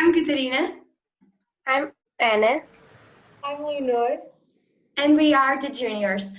I'm Katerina. I'm Anna. I'm Leonor. And we are the juniors.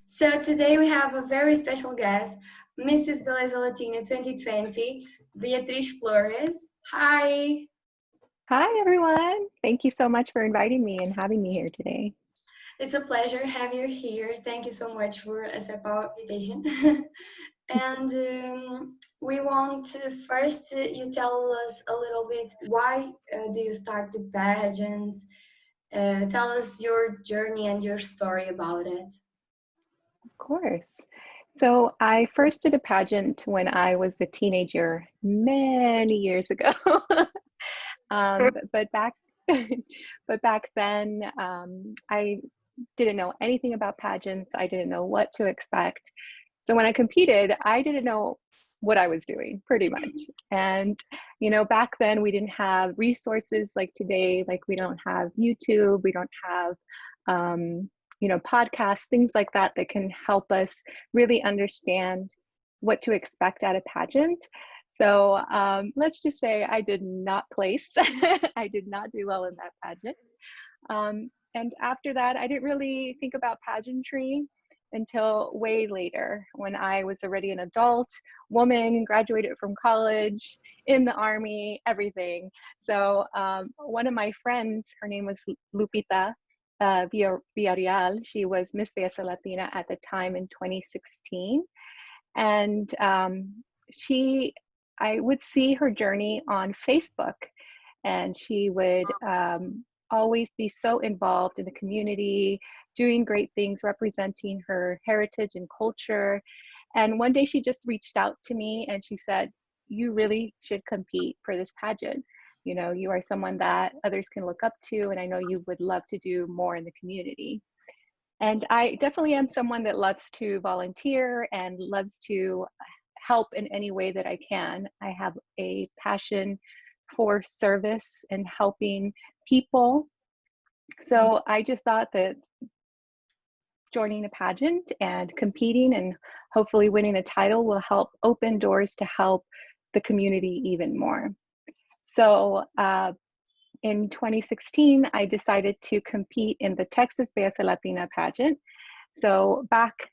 So today we have a very special guest, Ms Belleza Latina 2020, Beatriz Flores. Hi. Hi, everyone. Thank you so much for inviting me and having me here today. It's a pleasure to have you here. Thank you so much for accepting our invitation. And we want to first you tell us a little bit why do you start the pageants? Tell us your journey and your story about it. Of course. So I first did a pageant when I was a teenager many years ago. But back then, I didn't know anything about pageants. I didn't know what to expect. So when I competed, I didn't know what I was doing, pretty much. And, back then we didn't have resources like today. Like we don't have YouTube, we don't have, podcasts, things like that can help us really understand what to expect at a pageant. So let's just say I did not place. I did not do well in that pageant. And after that, I didn't really think about pageantry until way later, when I was already an adult woman, graduated from college, in the army, everything. So one of my friends, her name was Lupita Villarreal. She was Ms Belleza Latina at the time in 2016. And I would see her journey on Facebook, and she would always be so involved in the community, doing great things, representing her heritage and culture. And one day she just reached out to me and she said, "You really should compete for this pageant. You are someone that others can look up to, and I know you would love to do more in the community." And I definitely am someone that loves to volunteer and loves to help in any way that I can. I have a passion for service and helping people. So I just thought that joining a pageant and competing and hopefully winning a title will help open doors to help the community even more. So in 2016, I decided to compete in the Texas Belleza Latina pageant. So back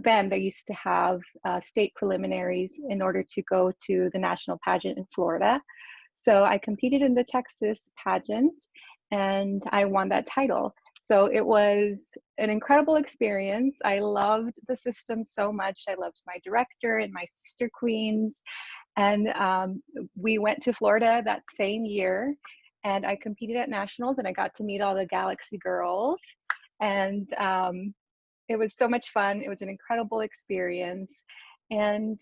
then, they used to have state preliminaries in order to go to the national pageant in Florida. So I competed in the Texas pageant and I won that title. So it was an incredible experience. I loved the system so much. I loved my director and my sister queens. And we went to Florida that same year, and I competed at nationals, and I got to meet all the Galaxy girls. And it was so much fun. It was an incredible experience. And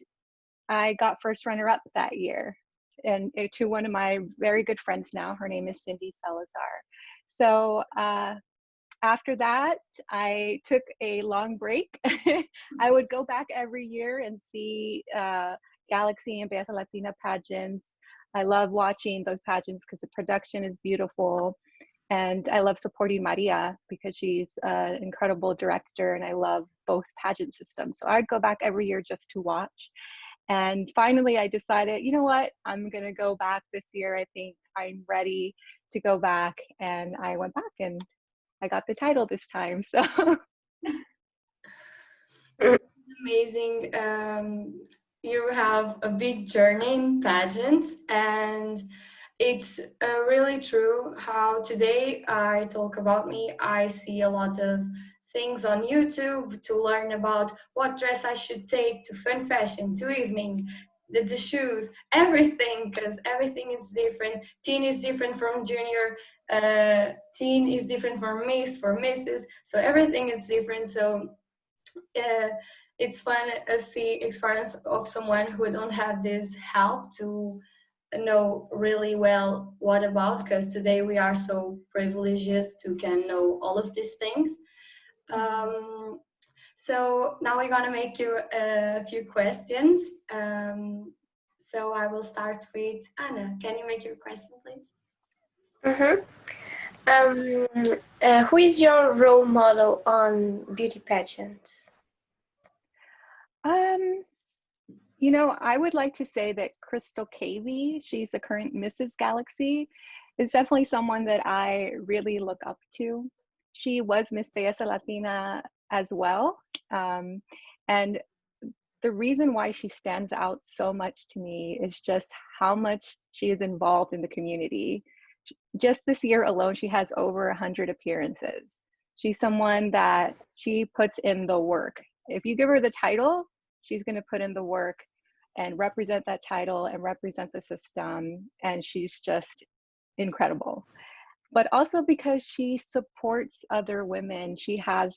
I got first runner-up that year, and to one of my very good friends now. Her name is Cindy Salazar. So after that, I took a long break. I would go back every year and see Galaxy and Belleza Latina pageants. I love watching those pageants because the production is beautiful. And I love supporting Maria because she's an incredible director, and I love both pageant systems. So I'd go back every year just to watch. And finally, I decided, you know what, I'm going to go back this year. I think I'm ready to go back. And I went back and I got the title this time. So Amazing. You have a big journey in pageants, and it's really true how today I talk about me. I see a lot of things on YouTube to learn about what dress I should take to fun fashion, to evening, the shoes, everything, because everything is different. Teen is different from junior, teen is different from Miss, for Misses, so everything is different. So it's fun to see experience of someone who don't have this help to know really well what about, because today we are so privileged to can know all of these things. So now we're gonna make you a few questions. So I will start with Anna. Can you make your question, please? Who is your role model on beauty pageants? You know, I would like to say that Crystal Cavey, she's a current Mrs. Galaxy, is definitely someone that I really look up to. She was Ms Belleza Latina as well. And the reason why she stands out so much to me is just how much she is involved in the community. Just this year alone, she has over 100 appearances. She's someone that she puts in the work. If you give her the title, she's going to put in the work and represent that title and represent the system. And she's just incredible. But also because she supports other women, she has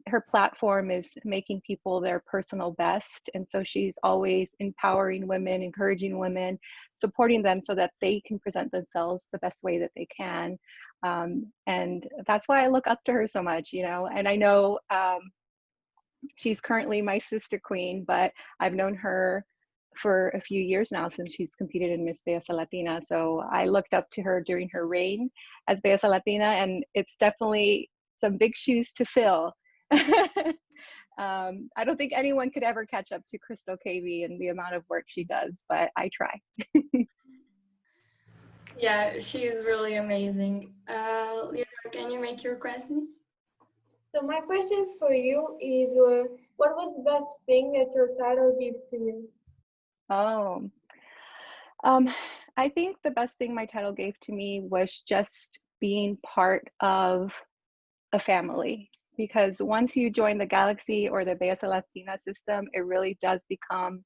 her platform is making people their personal best. And so she's always empowering women, encouraging women, supporting them so that they can present themselves the best way that they can. And that's why I look up to her so much, you know. And I know she's currently my sister queen, but I've known her for a few years now since she's competed in Ms Belleza Latina. So I looked up to her during her reign as Belleza Latina, and it's definitely some big shoes to fill. I don't think anyone could ever catch up to Crystal Cavey and the amount of work she does, but I try. Yeah, she is really amazing. Leonor, can you make your question? So my question for you is, what was the best thing that your title gave to you? Oh, I think the best thing my title gave to me was just being part of a family. Because once you join the Galaxy or the Belleza Latina system, it really does become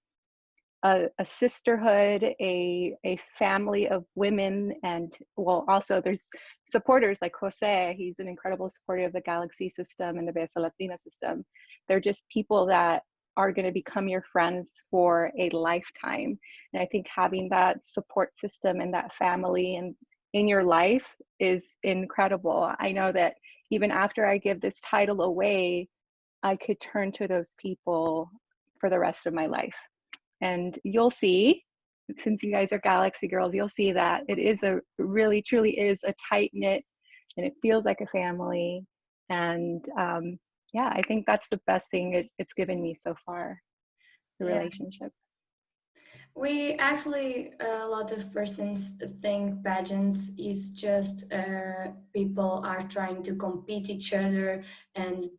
a sisterhood, a family of women, and well, also there's supporters like Jose. He's an incredible supporter of the Galaxy system and the Belleza Latina system. They're just people that are going to become your friends for a lifetime. And I think having that support system and that family and in your life is incredible. I know that even after I give this title away, I could turn to those people for the rest of my life. And you'll see, since you guys are Galaxy girls, you'll see that it is a really, truly is a tight knit, and it feels like a family. And yeah, I think that's the best thing it's given me so far, the Yeah. relationships. We actually, a lot of persons think pageants is just people are trying to compete each other, and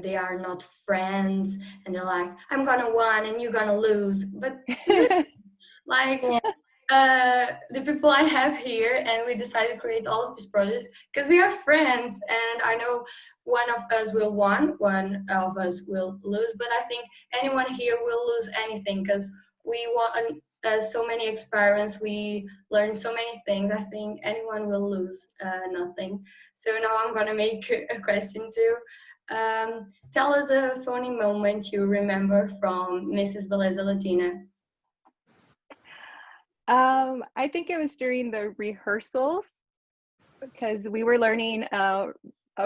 they are not friends, and they're like, I'm gonna win and you're gonna lose. But like the people I have here, and we decided to create all of these projects because we are friends, and I know one of us will win, one of us will lose, but I think anyone here will lose anything because we want so many experience, we learn so many things. I think anyone will lose nothing. So now I'm gonna make a question too. Tell us a funny moment you remember from Mrs. Belleza Latina. I think it was during the rehearsals because we were learning a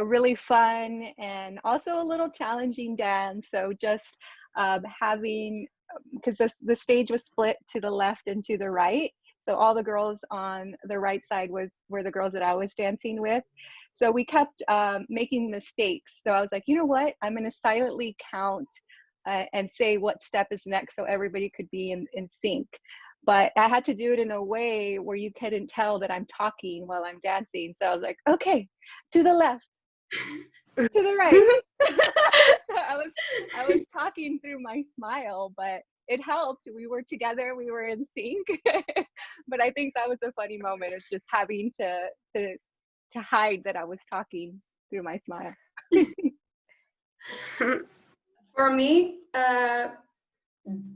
really fun and also a little challenging dance. So just having, because the stage was split to the left and to the right. So all the girls on the right side were the girls that I was dancing with. So we kept making mistakes. So I was like, you know what? I'm going to silently count and say what step is next so everybody could be in sync. But I had to do it in a way where you couldn't tell that I'm talking while I'm dancing. So I was like, okay, to the left, to the right. So I was talking through my smile, but it helped. We were together, we were in sync. But I think that was a funny moment. It's just having to hide that I was talking through my smile. For me,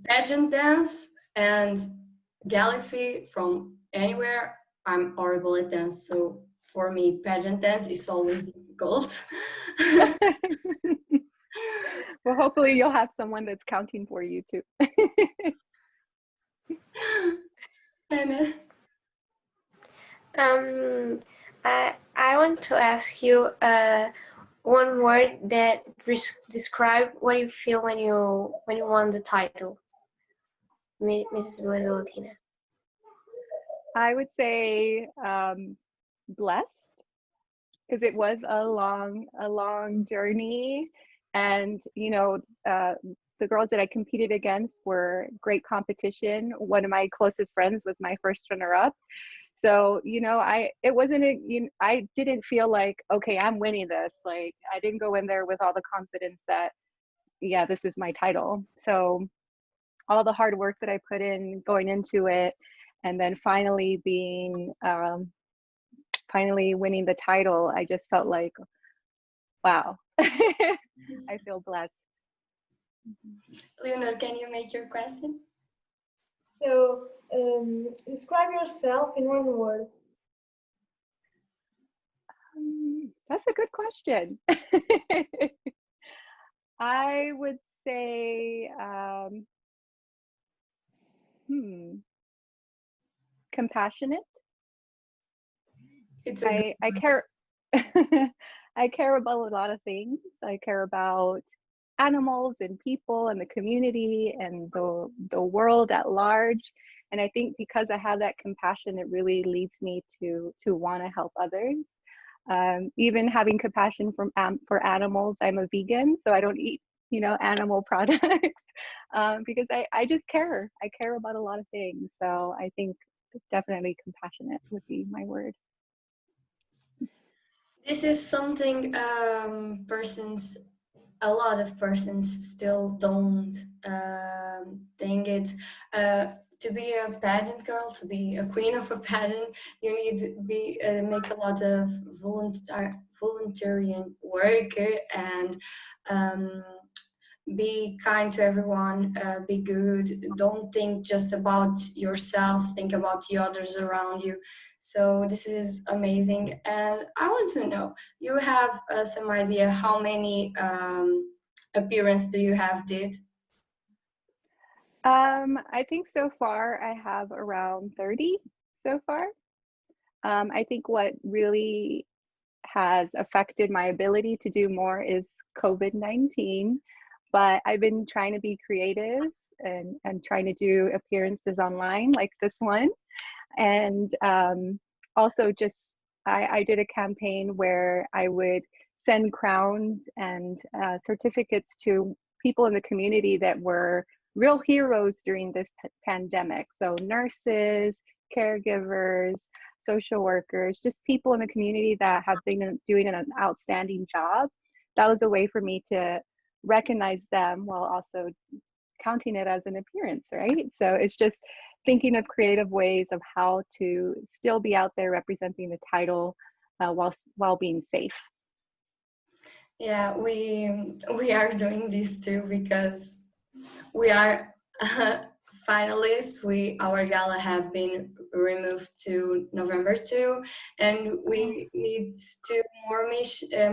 pageant dance and Galaxy from anywhere, I'm horrible at dance. So for me, pageant dance is always difficult. Well, hopefully you'll have someone that's counting for you too. Anna. I want to ask you one word that describe what you feel when you won the title, Mrs. Belleza Latina. I would say blessed, because it was a long journey, and you know, the girls that I competed against were great competition. One of my closest friends was my first runner-up. So, you know, it wasn't I didn't feel like, okay, I'm winning this. Like, I didn't go in there with all the confidence that, yeah, this is my title. So all the hard work that I put in going into it, and then finally finally winning the title, I just felt like, wow. I feel blessed. Leonor, can you make your question? So, describe yourself in one word. That's a good question. I would say, compassionate. It's a good I one. care. I care about a lot of things. I care about animals and people and the community and the world at large. And I think because I have that compassion, it really leads me to want to help others. Even having compassion for animals, I'm a vegan, so I don't eat, you know, animal products because I just care. I care about a lot of things. So I think definitely compassionate would be my word. This is something a lot of persons still don't think. It's to be a pageant girl, to be a queen of a pageant, you need to be make a lot of volunteering work and be kind to everyone, be good, don't think just about yourself, think about the others around you. So this is amazing. And I want to know, you have some idea how many appearance do you have did? I think so far I have around 30 so far. I think what really has affected my ability to do more is COVID-19, but I've been trying to be creative and trying to do appearances online like this one. And also just, I did a campaign where I would send crowns and certificates to people in the community that were real heroes during this pandemic. So nurses, caregivers, social workers, just people in the community that have been doing an outstanding job. That was a way for me to recognize them while also counting it as an appearance, right? So it's just thinking of creative ways of how to still be out there representing the title while being safe. Yeah, we are doing this too because we are finalists. Our gala have been removed to November 2, and we need two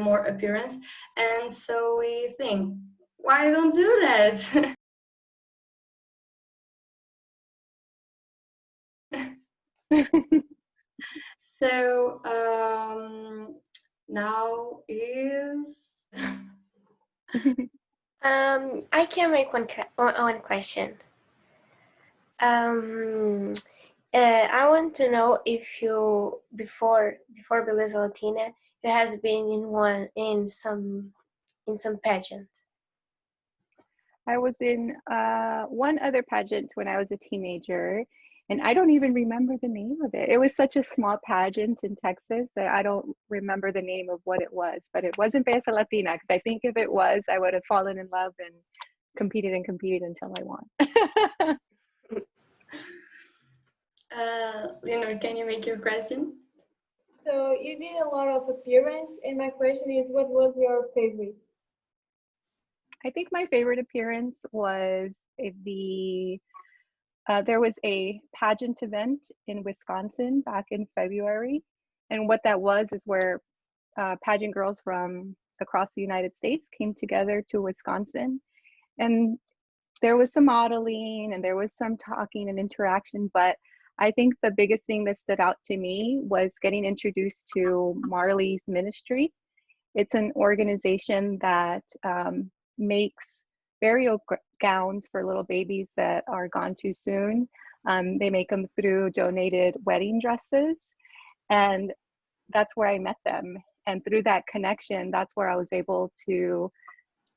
more appearance. And so we think, why don't do that? So now is I can make one question. I want to know if you before Belleza Latina, you has been in some pageant. I was in one other pageant when I was a teenager, and I don't even remember the name of it. It was such a small pageant in Texas that I don't remember the name of what it was, but it wasn't Belleza Latina, because I think if it was, I would have fallen in love and competed until I won. Leonard, can you make your question? So you did a lot of appearance, and my question is, what was your favorite? I think my favorite appearance was there was a pageant event in Wisconsin back in February. And what that was is where pageant girls from across the United States came together to Wisconsin. And there was some modeling and there was some talking and interaction, but I think the biggest thing that stood out to me was getting introduced to Marley's Ministry. It's an organization that makes burial gowns for little babies that are gone too soon. They make them through donated wedding dresses, and that's where I met them. And through that connection, that's where I was able to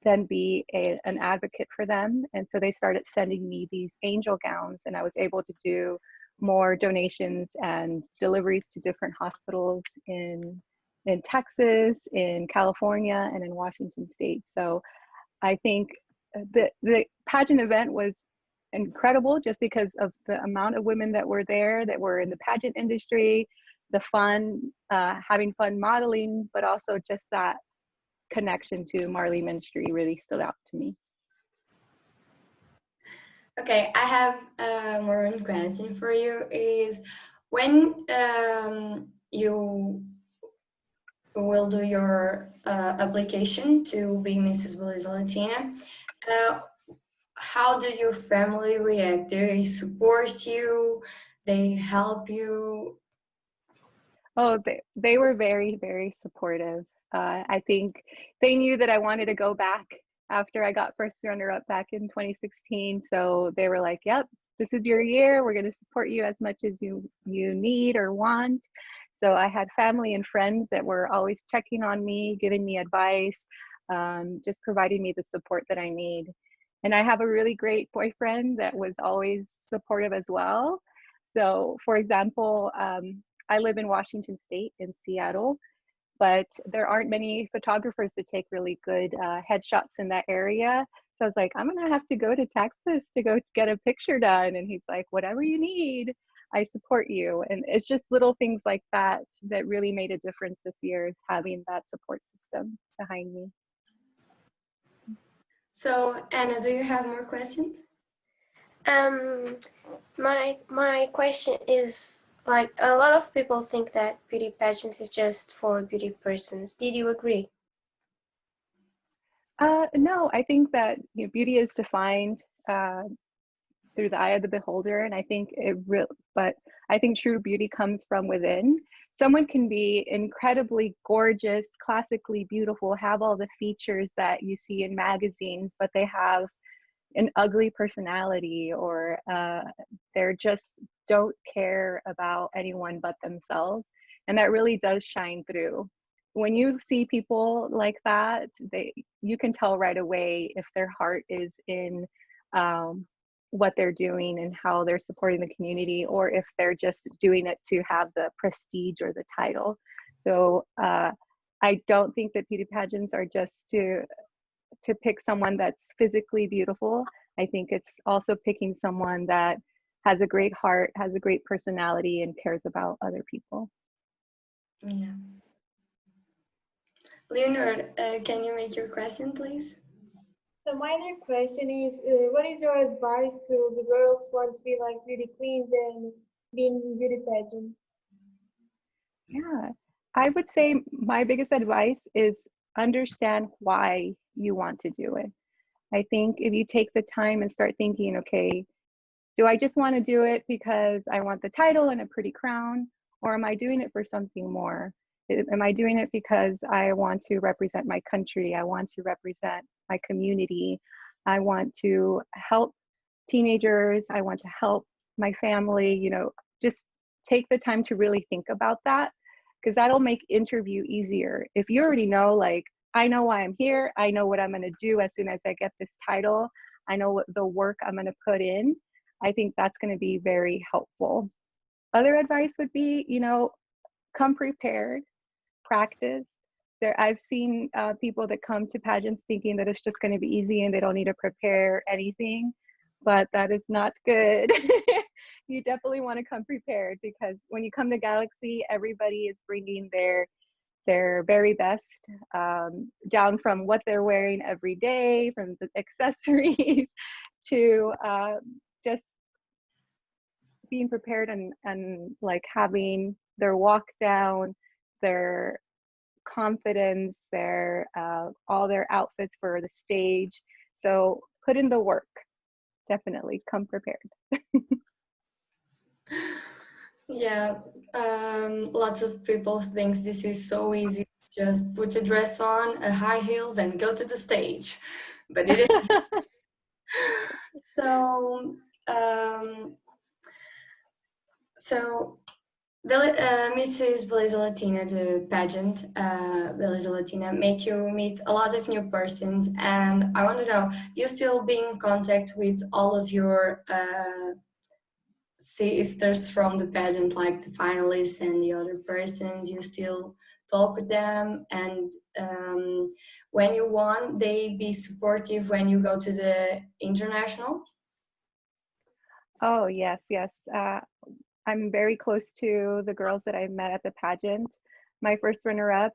then be an advocate for them. And so they started sending me these angel gowns, and I was able to do more donations and deliveries to different hospitals in Texas, in California, and in Washington State. So I think the pageant event was incredible just because of the amount of women that were there, that were in the pageant industry, the fun, having fun modeling, but also just that connection to Marley ministry really stood out to me. Okay, I have more one question for you is when you will do your application to be Mrs. Belleza Latina, uh, how do your family react? Do they support you? They help you? Oh, they were very, very supportive. I think they knew that I wanted to go back after I got first runner-up back in 2016. So they were like, yep, this is your year. We're going to support you as much as you need or want. So I had family and friends that were always checking on me, giving me advice, just providing me the support that I need. And I have a really great boyfriend that was always supportive as well. So for example, I live in Washington State in Seattle, but there aren't many photographers to take really good headshots in that area. So I was like, I'm gonna have to go to Texas to go get a picture done. And he's like, whatever you need, I support you. And it's just little things like that that really made a difference this year, is having that support system behind me. So, Anna, do you have more questions? My question is, like, a lot of people think that beauty pageants is just for beauty persons. Did you agree? No, I think that beauty is defined through the eye of the beholder, and I think but I think true beauty comes from within. Someone can be incredibly gorgeous, classically beautiful, have all the features that you see in magazines, but they have an ugly personality, or they're just don't care about anyone but themselves, and that really does shine through. When you see people like that, you can tell right away if their heart is in what they're doing and how they're supporting the community, or if they're just doing it to have the prestige or the title. So I don't think that beauty pageants are just to pick someone that's physically beautiful. I think it's also picking someone that has a great heart, has a great personality, and cares about other people. Yeah. Leonard, can you make your question, please? So my other question is, what is your advice to the girls who want to be like beauty queens and be in beauty pageants? Yeah, I would say my biggest advice is understand why you want to do it. I think if you take the time and start thinking, okay, do I just want to do it because I want the title and a pretty crown? Or am I doing it for something more? Am I doing it because I want to represent my country? I want to represent my community. I want to help teenagers. I want to help my family. Just take the time to really think about that, because that'll make interview easier. If you already know, like, I know why I'm here, I know what I'm going to do as soon as I get this title, I know what the work I'm going to put in, I think that's going to be very helpful. Other advice would be, come prepared, practice. I've seen people that come to pageants thinking that it's just going to be easy and they don't need to prepare anything, but that is not good. You definitely want to come prepared, because when you come to Galaxy, everybody is bringing their very best, down from what they're wearing every day, from the accessories to just being prepared and like having their walk down, their confidence, their all their outfits for the stage. So put in the work. Definitely come prepared. Yeah, lots of people think this is so easy. Just put a dress on, a high heels, and go to the stage. But it is so. So Mrs. Belleza Latina, the pageant, Belleza Latina, make you meet a lot of new persons. And I want to know, you still be in contact with all of your sisters from the pageant, like the finalists and the other persons? You still talk with them? And when you won, they be supportive when you go to the international? Oh, yes, yes. I'm very close to the girls that I met at the pageant. My first runner-up,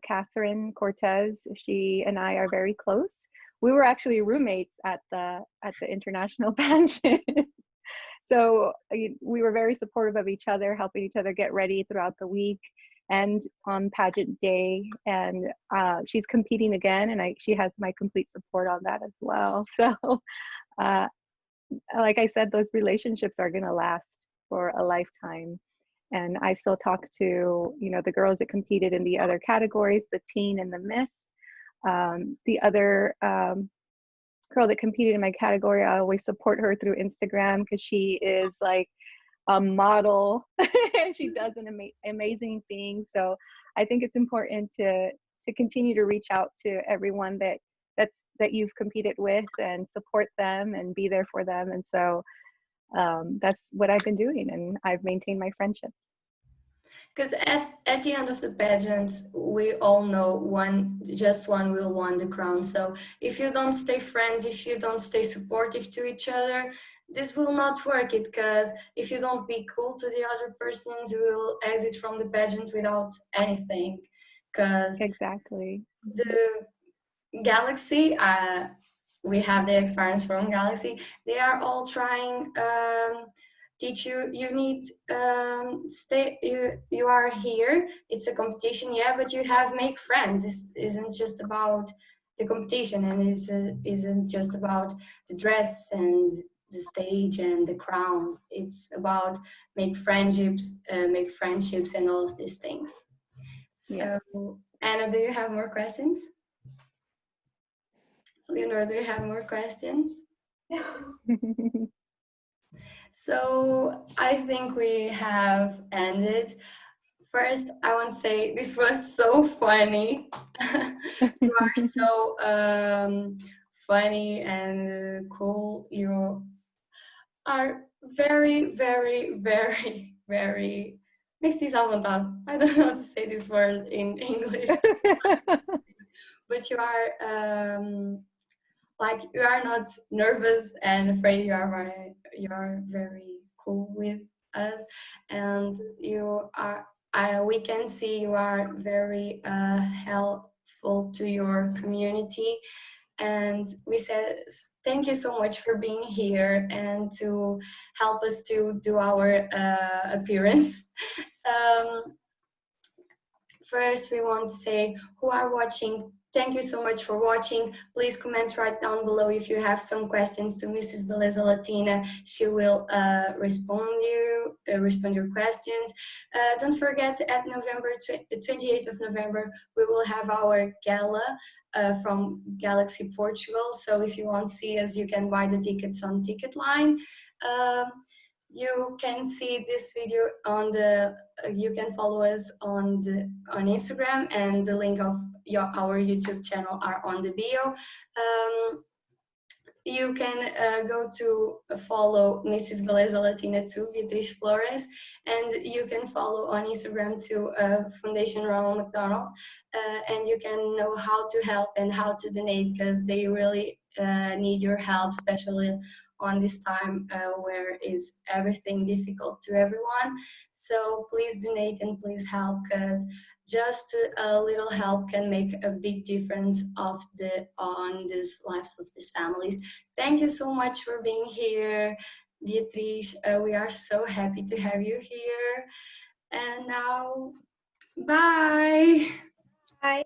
Catherine Cortez, she and I are very close. We were actually roommates at the international pageant. So we were very supportive of each other, helping each other get ready throughout the week and on pageant day. And she's competing again, and she has my complete support on that as well. So uh, like I said, those relationships are going to last for a lifetime. And I still talk to, the girls that competed in the other categories, the teen and the miss. The other girl that competed in my category, I always support her through Instagram because she is like a model and she does an amazing thing. So I think it's important to continue to reach out to everyone that you've competed with and support them and be there for them. And so that's what I've been doing, and I've maintained my friendship. Because at the end of the pageants, we all know just one will win the crown. So if you don't stay friends, if you don't stay supportive to each other, this will not work it. Because if you don't be cool to the other persons, you will exit from the pageant without anything. Because Exactly. the Galaxy, we have the experience from Galaxy. They are all trying teach you. You need stay. You are here. It's a competition, yeah, but you have make friends. This isn't just about the competition, and it isn't just about the dress and the stage and the crown. It's about make friendships, and all of these things. So, Yeah. Anna, do you have more questions? Leonor, do you have more questions? So I think we have ended. First, I want to say this was so funny. You are so funny and cool. You are very, very, very, very. Makes à vontade. I don't know how to say this word in English, but you are like you are not nervous and afraid. You are very cool with us, and you are we can see you are very helpful to your community. And we said thank you so much for being here and to help us to do our appearance. um, First, we want to say who are watching, thank you so much for watching. Please comment right down below if you have some questions to Mrs. Belleza Latina. She will respond your questions. Don't forget, at November 28th of November, we will have our gala from Galaxy Portugal. So if you want to see us, you can buy the tickets on Ticketline. You can see this video on the you can follow us on Instagram, and the link of our YouTube channel are on the bio. You can go to follow Mrs. Belleza Latina too, Beatriz Flores, and you can follow on Instagram to Foundation Ronald McDonald, and you can know how to help and how to donate, because they really need your help, especially on this time where is everything difficult to everyone. So please donate and please help, because just a little help can make a big difference on these lives of these families. Thank you so much for being here, Beatriz. We are so happy to have you here. And now, bye. Bye.